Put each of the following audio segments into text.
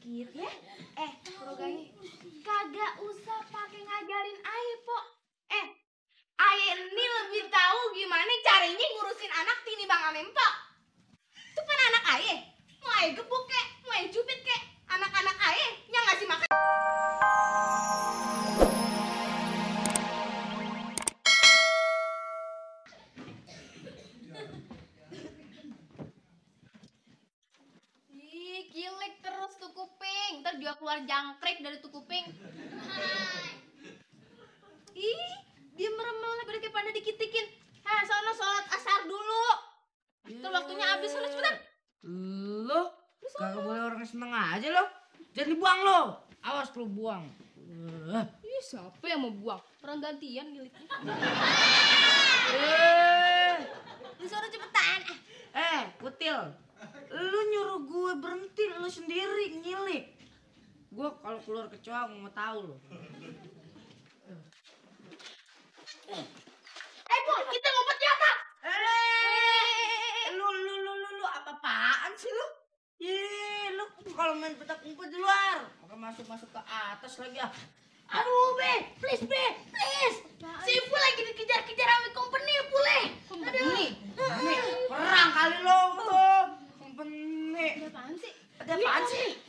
sedikit ya. Kurogani, kagak usah pakai ngajarin aye, Pok. Aye ini lebih tahu gimana caranya ngurusin anak tini bang ame Empok. Itu kan anak aye. Mau aye gebuk kek, mau aye cubit kek. Anak-anak aye yang ngasih makan. Ih, kilek terus tuh kuping. Ntar juga keluar jangkrik dari tuh kuping. Ih, dia merem-melek udah kayak pada dikitikin. Sono sholat asar dulu. Tuh waktunya habis, sana cepetan. Lo kagak boleh orang seneng aja lo. Jangan dibuang lo. Awas lo buang. Ih, siapa yang mau buang? Orang gantian miliknya. Di sono cepetan. Kutil. Lu nyuruh gue berhenti, lu sendiri ngilik. Gue kalau keluar kecoa mau tahu lo. Pok, kita ngumpet di atas. Lu apa-apaan sih lu? Lu kalau main petak umpet di luar, maka masuk ke atas lagi ah. Aduh, please. Si Ipul lagi dikejar-kejar sama company, Pule. Company? Perang kali lo tuh. Company. Ada apaan sih? Ada apaan sih?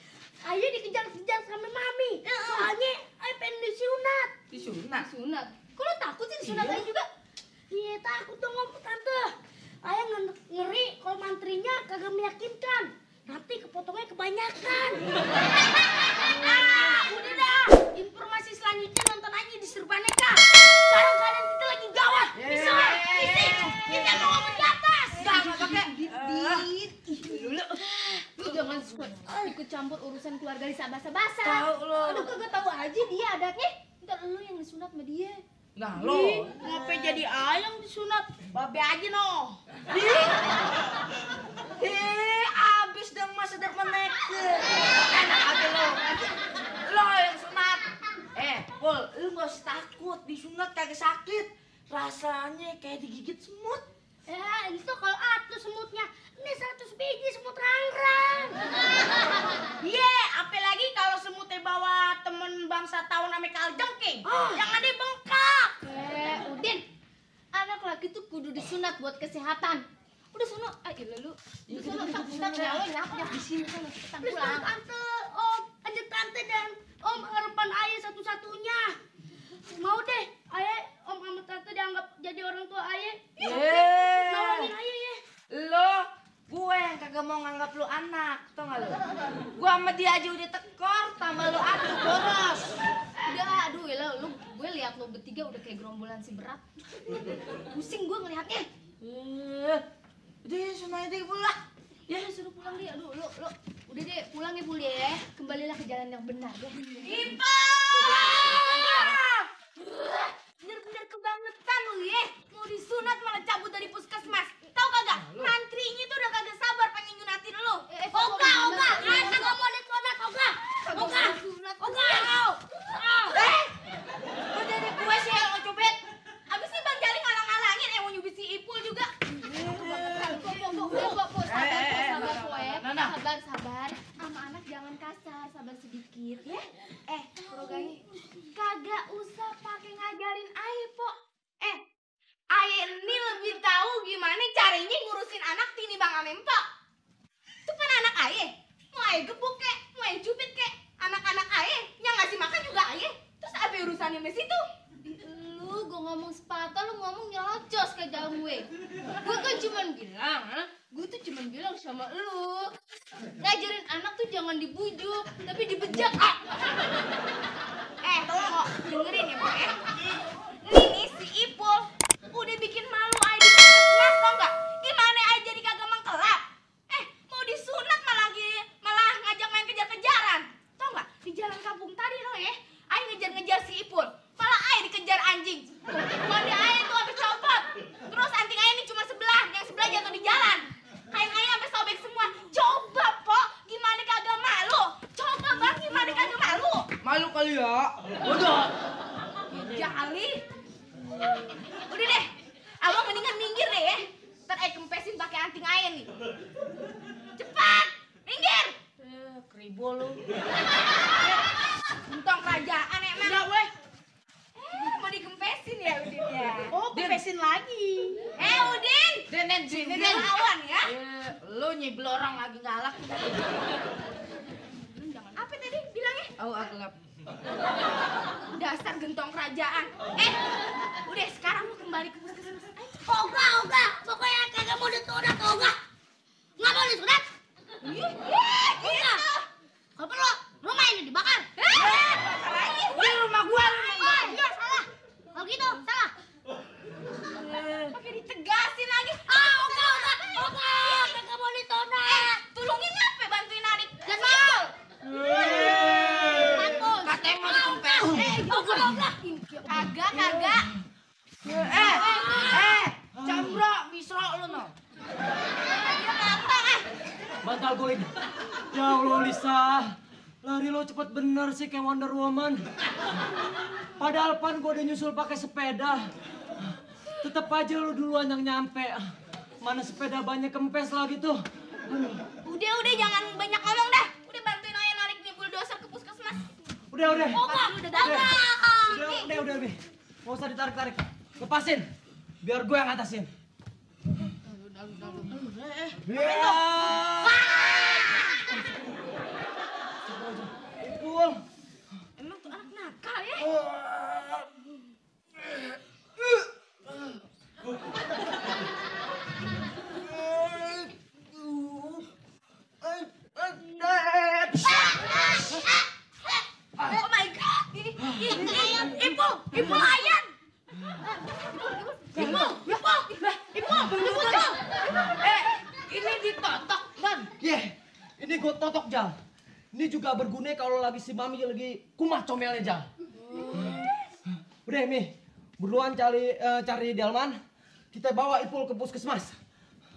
Ayo dikejar-kejar sama Mami. Soalnya ayo pengen disunat. Disunat? Sunat. Kok lo takut sih disunat aja juga? Iya, takut dong Tante. Ayah ngeri kalau mantrinya kagak meyakinkan. Nanti kepotongnya kebanyakan. Udah dah. Informasi selanjutnya nonton aja di Serbaneka. Sekarang kalian kita lagi gawat. Bisa, kita mau ngomong di atas. Enggak pakai. Lu jangan suka ikut campur urusan keluarga Lisa basa-basa. Tahu lo. Aduh, kagak tahu aja dia adatnya. Ntar lu yang disunat sama dia. Nah lo. Ngapain jadi ayam disunat? Babe aja no. Abis dong masa depan mereka. Enak aja lo. Lo yang sunat. Pul, lu gak usah takut. Disunat kagak sakit. Rasanya kayak digigit semut. Ya, itu kalau atuh semutnya. Ini 100 biji semut rang-rang. Apalagi kalau semutnya bawa temen bangsa tahun namanya kaljengking. Yang ada bengkak. Udin, anak laki tuh kudu disunat buat kesehatan. Udah sono, ayo lu. Di sono ntar nyap di sini sono cepetan pulang. Tante, Om, aja Tante dan Om harapan ayah satu-satunya. Mau deh, ayah Om sama Tante dianggap jadi orang tua ayah. Nolongin ayah ya. Lo, gue yang kagak mau nganggap lu anak, tau gak lu? Gue sama dia aja udah tekor, tambah lu aduh boros. Udah, aduh ya lu, gue lihat lu bertiga udah kayak gerombolan si berat. Pusing gue ngelihatnya. Udah ya, semuanya deh pulang. Ya suruh pulang dia, aduh lu, udah deh pulang ya Pul ya. Kembalilah ke jalan yang benar ya. Ipa! Bener-bener kebangetan lu ya. Mau disunat malah cabut dari puskesmas. Tahu kagak? Mantrinya tuh udah kagak sabar pengen nyunatin lu. Oga. Masa gak mau disunat, Oga? Kok jadi gue sih yang mau cubit? Abis ini Bang Jali ngalang-ngalangin yang mau nyubit si Ipul juga. Sabar. Sama anak jangan kasar, sabar sedikit ya. Kurogani, kagak usah pakai ngajarin aye, Pok. Aye ini lebih tahu gimana caranya ngurusin anak tini bang ame Empok. Itu kan anak aye. Mau aye gebuk kek, mau aye cubit kek. Anak-anak aye yang ngasih makan juga aye. Terus apa urusannya sama situ? Lu gue ngomong sepatah, lu ngomong nyelocos ke jauh gue. Gue kan cuman bilang, gue tuh cuman bilang sama lu, ngajarin anak tuh jangan dibujuk, tapi dibejak. Kok dengerin ya, Pok ya. Nih si Ipul udah bikin malu aye di puskesmas, tau nggak? Gimana aye jadi kagak mengkelap? Mau disunat malah ngajak main kejar-kejaran. Tau nggak? Di jalan kampung tadi lo ya, aye ngejar-ngejar si Ipul. Malah aye dikejar anjing. Mandi aye tuh habis copot. Terus anting aye ini cuma sebelah, yang sebelah jatuh di jalan. Kain aye sampai sobek semua. Coba, Pok, gimana kagak malu? Coba, Bang, gimana kagak malu? Malu kali ya. Udah. Jali. Udah deh, abang mendingan minggir deh ya. Ntar aye kempesin pakai anting aye nih. Cepat, minggir. wibo lu. Gentong kerajaan emang. Enggak weh. Mau dikempesin ya Udin ya? Oh, kempesin lagi. Udin! Sini Udah lawan ya? Lu nyibel orang lagi galak. Apa tadi bilangnya? Agak. Dasar gentong kerajaan. Udah sekarang lu kembali ke puskesmas. Oga, pokoknya kagak mau disunat, Oga. Nggak mau disunat. Gitu. Kalau perlu, rumah ini dibakar. Di rumah gua lu. Oh, iya salah. Kalau gitu, salah. Pakai ditegasin lagi. Oga, kagak mau disunat. Tulungin apa bantuin narik? Jangan mau. Mampus. Katanya mau dikempes. Oga. Kagak. Cambro, misro lu no. Dia ngambang Bantal gue ini. Ya Allah Lisa, lari lo cepet bener sih kayak Wonder Woman. Padahal pan gue udah nyusul pakai sepeda. Tetep aja lo duluan yang nyampe. Mana sepeda banyak kempes lagi tuh. Udah jangan banyak ngomong dah. Udah bantuin ayah narik nih bulldozer ke puskesmas. Udah. Udah Udah, Bi. Gak usah ditarik-tarik. Lepasin. Biar gue yang ngatasin. Ipul. Emang tuh anak nakal ya? Oh my god. Ipul ayam. Ini ditotok dan. Ini gue totok, Jal. Ini juga berguna kalau lagi si Mami lagi kumat comelnya, Jal. Udah, Mi. Buruan cari Delman. Kita bawa Ipul ke puskesmas.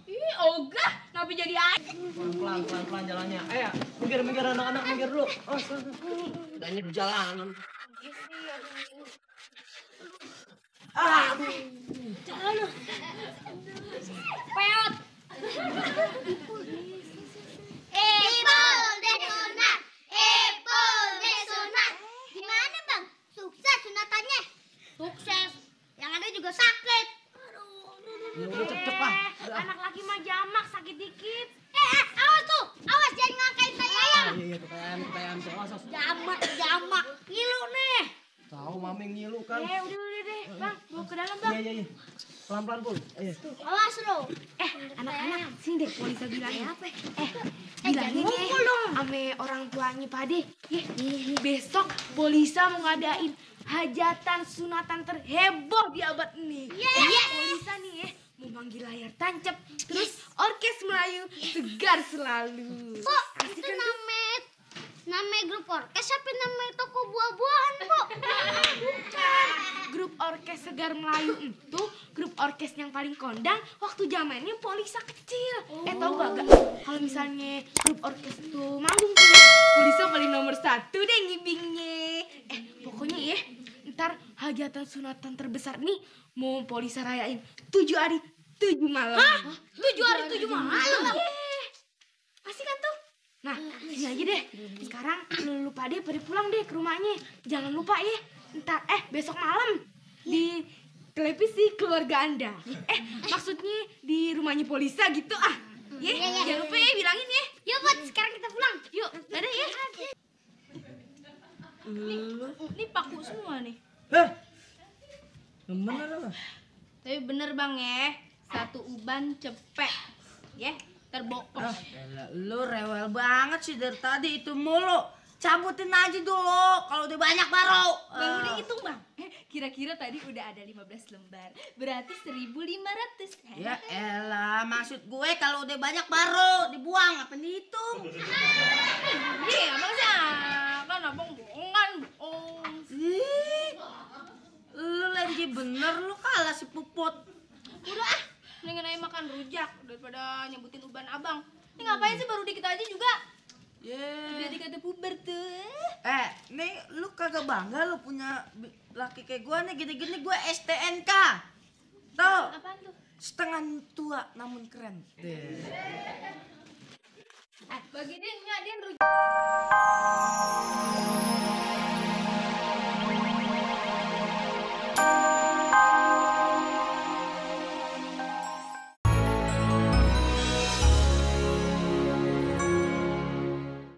Ih, ogah. Kenapa jadi ayam? Pelan jalannya. Ayo, minggir anak-anak, minggir dulu. Udah di jalanan. Peot. Ipul desunat. Gimana bang? Sukses sunatannya? Sukses. Yang ada juga sakit. Ya udah cepet lah. Anak laki mah jamak sakit dikit. Awas tuh. Awas jangan ngangkain saya ayam. Iya, kepayan. Awas. Jamak. Ngilu nih. Tahu Mami ngilu kan. Udah deh, Bang. Bawa ke dalam, Bang. Iya. Pelan-pelan, Pul. Ayo. Awas lo. Anak-anak, sini deh Polisa bilangin apa? Bilangin ya ame orang tuanya Pade. Besok Polisa mau ngadain hajatan sunatan terheboh di abad ini. Polisa nih ya mau manggil layar tancap, terus orkes Melayu segar selalu. Kok itu namanya grup orkes apa namanya toko buah-buahan, Pok? Bukan. Grup orkes Segar Melayu itu grup orkes yang paling kondang waktu zamannya Polisa kecil. Tahu gak kalau misalnya grup orkes itu manggung tuh Polisa paling nomor 1 deh ngibingnya. Pokoknya ya ntar hajatan sunatan terbesar nih mau Polisa rayain 7 hari 7 malam. 7 hari 7 malam. Asik kan tuh? Nah, ini aja deh. Sekarang lu pada pulang deh ke rumahnya. Jangan lupa ya. Ntar besok malam di televisi keluarga Anda. Maksudnya di rumahnya Polisa gitu ah. Jangan lupa ya bilangin ya. Yuk, Bot, sekarang kita pulang. Yuk, dadah ya. Ini paku semua nih. Temen lah. Tapi bener Bang ya. Satu uban cepet. Ya, terbokong. Lu rewel banget sih dari tadi itu mulu. Cabutin aja dulu kalau udah banyak baru. Baru dihitung Bang. Kira-kira tadi udah ada 15 lembar. Berarti 1.500. Ya elah, maksud gue kalau udah banyak baru dibuang apa dihitung? Iya, maksudnya kan abang bohongan, bohong. Lu lagi bener lu kalah si Puput. Udah ah, mendingan aja makan rujak daripada nyebutin uban abang. Ini ngapain sih baru dikit aja juga? Udah dikata puber tuh. Nih lu kagak bangga lu punya laki kayak gue nih gini-gini gue STNK. Tuh, Apaan tuh? setengah tua namun keren. Bagi dia rujak.